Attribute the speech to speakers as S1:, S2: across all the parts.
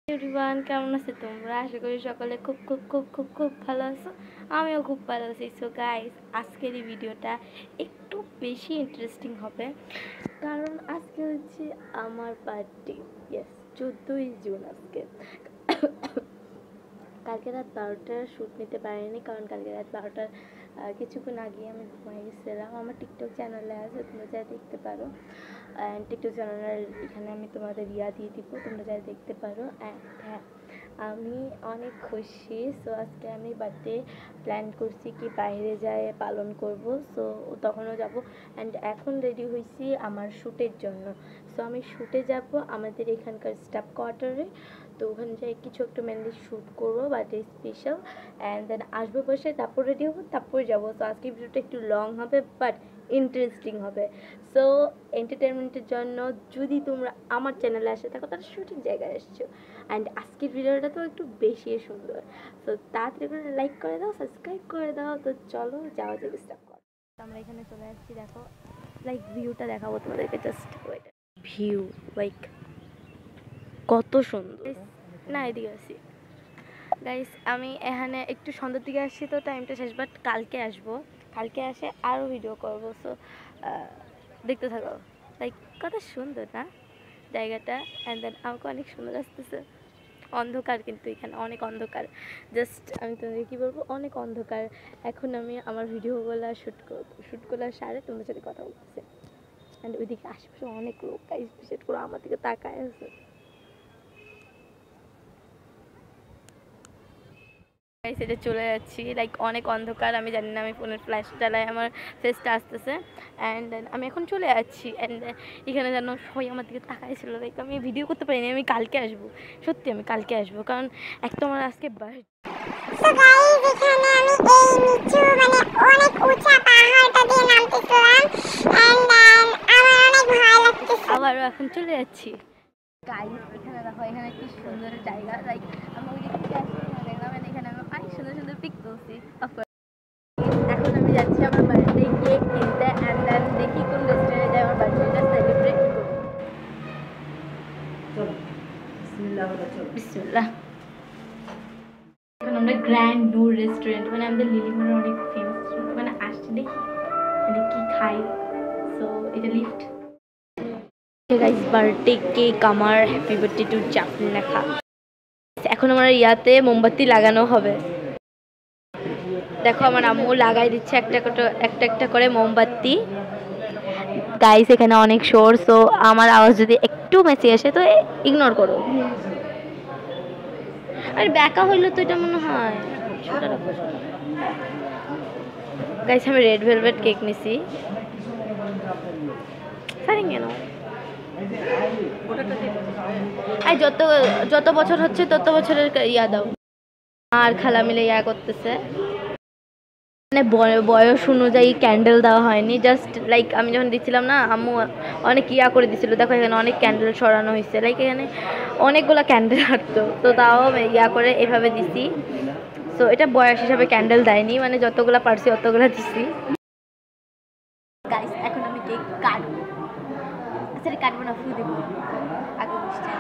S1: Everyone, কেমন আছো তোমরা? আশা করি সকলে খুব খুব খুব খুব খুব ভালো আছো। আমিও খুব ভালো আছি। সো গাইস, আজকের এই ভিডিওটা একটু বেশি ইন্টারেস্টিং হবে, কারণ আজকে হচ্ছে আমার বার্থডে। ইয়েস, 14ই জুন আজকে। কালকে রাত 12টার শ্যুট নিতে পারিনি, কারণ কালকে রাত 12টার কিছুক্ষণ আগে আমি ঘুমাই গেছিলাম। আমার টিকটক চ্যানেলে আছে, তোমরা যা দেখতে পারো। অ্যান্ড টিকটক চ্যানেলের এখানে আমি তোমাদের দিয়ে দিব, তোমরা যা দেখতে পারো। অ্যান্ড হ্যাঁ, আমি অনেক খুশি। সো আজকে আমি বার্থডে প্ল্যান করছি কি বাইরে যায় পালন করব। সো তখনও যাব। অ্যান্ড এখন রেডি হয়েছি আমার শ্যুটের জন্য। সো আমি শ্যুটে যাব আমাদের এখানকার স্টাফ কোয়ার্টারে। তো ওখানে যাই কিছু একটা মেনলি শ্যুট করবো বার্থডে স্পেশাল। অ্যান্ড দেন আসবো বসে, তারপর রেডি হবো, তারপর যাবো। সো আজকে ভিডিওটা একটু লং হবে বাট ইন্টারেস্টিং হবে। সো এন্টারটেনমেন্টের জন্য যদি তোমরা আমার চ্যানেলে আসে থাকো তাহলে সঠিক জায়গায় এসছো। অ্যান্ড আজকের ভিডিওটা তো একটু বেশি সুন্দর। সো তাড়াতাড়ি করে লাইক করে দাও, সাবস্ক্রাইব করে দাও। তো চলো যাওয়া যাক, স্টার্ট করো। আমরা এখানে চলে আসছি, দেখো লাইক ভিউটা দেখাবো তোমাদেরকে। জাস্ট ওয়েট, ভিউ লাইক কত সুন্দর না। এদিকে আসি গাইস, আমি এখানে একটু সন্ধ্যার দিকে আসছি, তো টাইমটা শেষ। বাট কালকে আসবো, কালকে আসে আরও ভিডিও করবো। সো দেখতে থাকো। লাইক কত সুন্দর না জায়গাটা। অ্যান্ড দেন আমাকে অনেক সুন্দর আসতেছে। অন্ধকার, কিন্তু এখানে অনেক অন্ধকার। জাস্ট আমি তোমাদের কী বলবো, অনেক অন্ধকার। এখন আমি আমার ভিডিওগুলো শ্যুটগুলো সারে তোমাদের সাথে কথা বলতেছি। অ্যান্ড ওইদিকে আশেপাশে অনেক লোক গাইস, বিশেষ করে আমার দিকে তাকায় আছে। সেটা চলে যাচ্ছি, লাইক অনেক অন্ধকার। আমি জানি না, আমি ফোনের ফ্ল্যাশ জ্বালায় আমার ফেসটা আসতেছে। অ্যান্ড দেন আমি এখন চলে যাচ্ছি। অ্যান্ড এখানে যেন সবাই আমার দিকে তাকাইছিল। লাইক আমি ভিডিও করতে পারিনি। আমি কালকে আসবো, সত্যি আমি কালকে আসবো, কারণ একটা আমার আজকে আবারও এখন চলে যাচ্ছি। গাইস এখানে দেখো, এখানে কি সুন্দর জায়গা। লাইক আমি ওই দিক থেকে আসছি, দেখলাম এখানে আমি অনেক সুন্দর সুন্দর পিক তুলছি। এখন আমি যাচ্ছি আমার বার্থডে কেক কিনতে। অ্যান্ড দেন দেখি কোন রেস্টুরেন্টে যাই আমার বার্থডেটা সেলিব্রেট করব। বিসমিল্লাহ। এখন আমরা গ্র্যান্ড নূর রেস্টুরেন্ট, মানে আমাদের লিলিমার অনেক ফেমাস, মানে আসছি দেখি মানে কি খাই। সো এটা লিফট। গাইস বার্থডে কেক আমার, হ্যাপি বার্থডে টু জাফরিন লেখা। এখন আমার ইয়াতে মোমবাতি লাগানো হবে। দেখো আমার আম্মু লাগাই দিচ্ছে একটা একটা করে মোমবাতি। গাইস এখানে অনেক শোর, সো আমার আওয়াজ যদি একটু মেসি আসে তো ইগনোর করো। আর ব্যাকা হইলো তো এটা মনে হয়। গাইস আমি রেড ভেলভেট কেক নিছি। সারি কেন আর যত যত বছর হচ্ছে তত বছরের ইয়া দাও। আর খালা মিলে ইয়া করতেছে, মানে বয়স অনুযায়ী ক্যান্ডেল দেওয়া হয়নি। জাস্ট লাইক আমি যখন দিচ্ছিলাম না, আম্মু অনেক ইয়া করে দিছিল। দেখো এখানে অনেক ক্যান্ডেল সরানো হয়েছে, লাইক এখানে অনেকগুলো ক্যান্ডেল হাঁটতো, তো তাও ইয়া করে এভাবে দিছি। সো এটা বয়স হিসাবে ক্যান্ডেল দেয়নি, মানে যতগুলো পারছি অতগুলো দিছি। গাইস এখন আমি কেক কাটবো। আচ্ছা কাটবো না, ফু দেবো আগে বসতে।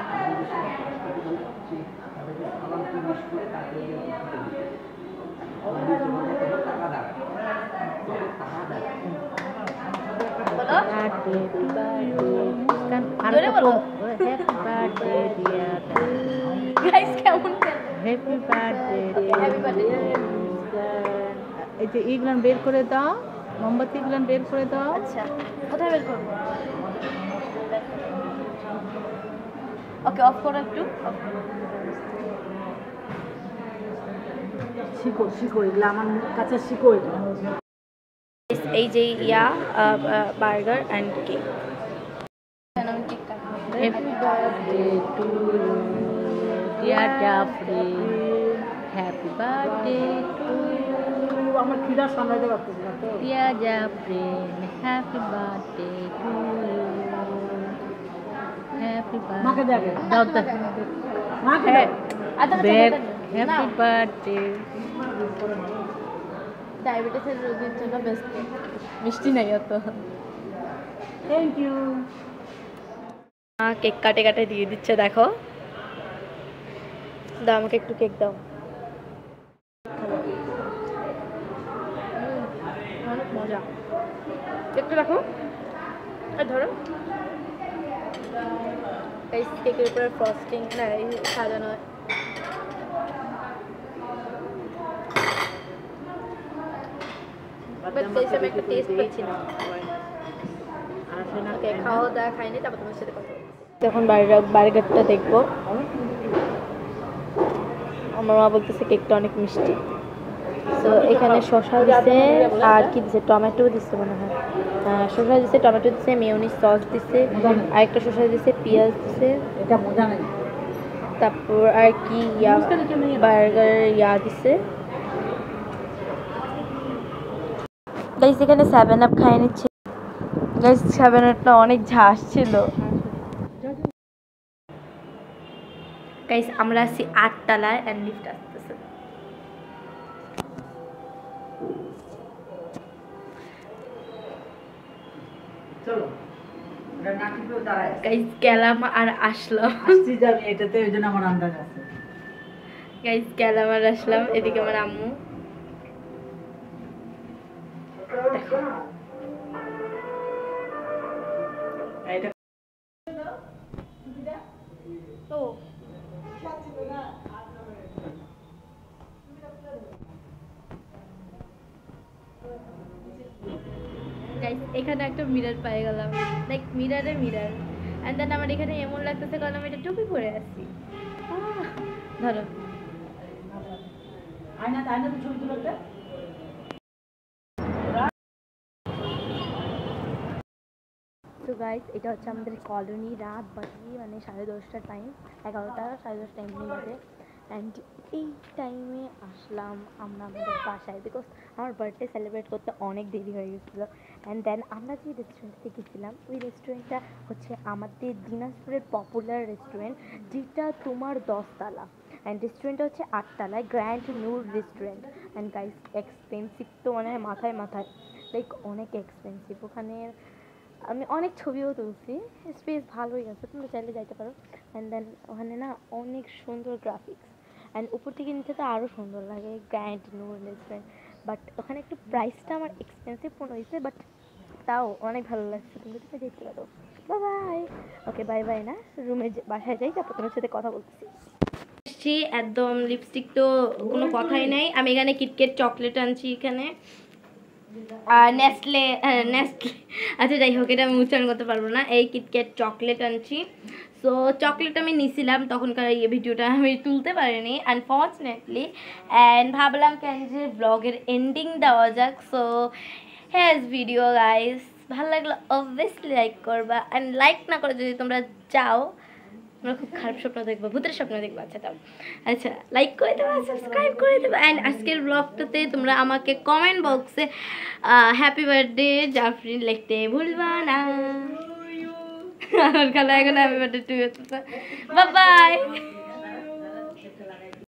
S2: এই যে ইগুলান বের করে দাও, মোমবাতি গুলান বের করে দাও।
S1: আচ্ছা কোথায় বের করবো? ওকে অফ করো একটু।
S2: শিখো শিখো, এগুলো আমার কাছে শিখো।
S1: এই যে ইয়া burger and cake.
S2: Happy birthday to dear Jafrin, happy birthday to আমার খিদা সামলাতে পারতেছি না তো। Dear Jafrin, happy birthday to you, happy birthday. দাও দাও মাকে হ্যাপি বার্থডে।
S1: ডায়াবেটিসের রোগীর জন্য বেস্ট, মিষ্টি নাই অত।
S2: Thank you.
S1: কেক কাটে কাটে দিয়ে দিচ্ছে, দেখো দাও আমাকে একটু কেক দাও। অনেক মজা। একটু রাখো আর ধরো। এই কেকের উপরে ফ্রস্টিং না এই সাজানো হয়। বাট সেই সময় একটা টেস্ট পাচ্ছি না। ওকে খাওয়া দাওয়া খাইনি, তারপর তোমার সাথে কথা বলছি। এখন বার্গারটা দেখবো। আমার মা বলতেছে কেকটা অনেক মিষ্টি। তো এখানে শসা দিছে আর কি দিছে, টমেটো দিছে মনে হয়। শসা দিছে, টমেটো দিছে, মেয়োনিজ সস দিছে, আরেকটা শসা দিছে, পেঁয়াজ দিছে, তারপর আর কি বার্গার দিছে। গাইস এখানে 7 আপ খাই নিচ্ছে। গাইস 7 আপটা অনেক ঝাঁস ছিল। গাইস আমরা আছি 8 তলায় এন্ড লিফট আসতেছে।
S2: চলো
S1: গাইস গেলাম আর আসলাম।
S2: আসছি যাবে এটাতে, ওই জন্য আমার আন্দাজ আছে।
S1: গাইস গেলাম আর আসলাম। এদিকে আমার আম্মু দেখো।
S2: এটা
S1: তো গাইস এখানে একটা মিরর পেয়ে গেলাম, লাইক মিররে মিরর। এন্ড দেন আমার এখানে এমন লাগতেছে কারণ আমি এটা টুপি পরে আছি। ধরো
S2: আয়না তো ছবি তুলতে।
S1: তো গাইস এটা হচ্ছে আমাদের কলোনি। রাত বাজে মানে 10:30টার টাইম, 11টা 10:30 টাইম বাজে। অ্যান্ড এই টাইমে আসলাম আমরা আমাদের বাসায়, বিকজ আমার বার্থডে সেলিব্রেট করতে অনেক দেরি হয়ে গেছিলো। অ্যান্ড দেন আমরা যে রেস্টুরেন্টে গেছিলাম ওই রেস্টুরেন্টটা হচ্ছে আমাদের দিনাজপুরের পপুলার রেস্টুরেন্ট, যেটা তোমার 10 তলা। অ্যান্ড রেস্টুরেন্টটা হচ্ছে 8 তলায়, grand Noor restaurant. And guys expensive তো মানে মাথায় লাইক অনেক এক্সপেন্সিভ। ওখানে আমি অনেক ছবিও তুলছি, স্পেস ভালোই আছে, তোমরা চাইলে যাইতে পারো। অ্যান্ড দেন ওখানে না অনেক সুন্দর গ্রাফিক্স, অ্যান্ড উপর থেকে নিচে তো আরও সুন্দর লাগে, গ্র্যান্ড নূর রেস্টুরেন্ট। বাট ওখানে একটু প্রাইসটা আমার এক্সপেন্সিভ মনে হয়েছে, বাট তাও অনেক ভালো লাগছে, তোমরা তুমি দেখতে পারো। বাই। ওকে বাই বাই না, বাসায় যাই, তারপর তোমার সাথে কথা বলতেছি। একদম লিপস্টিক তো কোনো কথাই নাই। আমি এখানে কিটক্যাট চকলেট আনছি, এখানে নেসলে আচ্ছা যাই হোক, এটা আমি উচ্চারণ করতে পারবো না। এই কিটক্যাট চকলেট আনছি। সো চকলেট আমি নিছিলাম, তখনকার এই ভিডিওটা আমি তুলতে পারিনি আনফর্চুনেটলি। অ্যান্ড ভাবলাম কেন যে ব্লগের এন্ডিং দেওয়া যাক। সো হ্যাজ ভিডিও গাইস, ভালো লাগলো অবভিয়াসলি লাইক করবা। অ্যান্ড লাইক না করে যদি তোমরা চাও, তোমরা খুব খারাপ স্বপ্ন দেখবো, ভূতের স্বপ্ন দেখবো, আচ্ছা তাও আচ্ছা লাইক করে দেবো, সাবস্ক্রাইব করে দেবো। অ্যান্ড আজকের ব্লগটাতে তোমরা আমাকে কমেন্ট বক্সে হ্যাপি বার্থডে জাফরিন লিখতে ভুলবা না। আমার খালা এখন happy birthday to you. Bye by.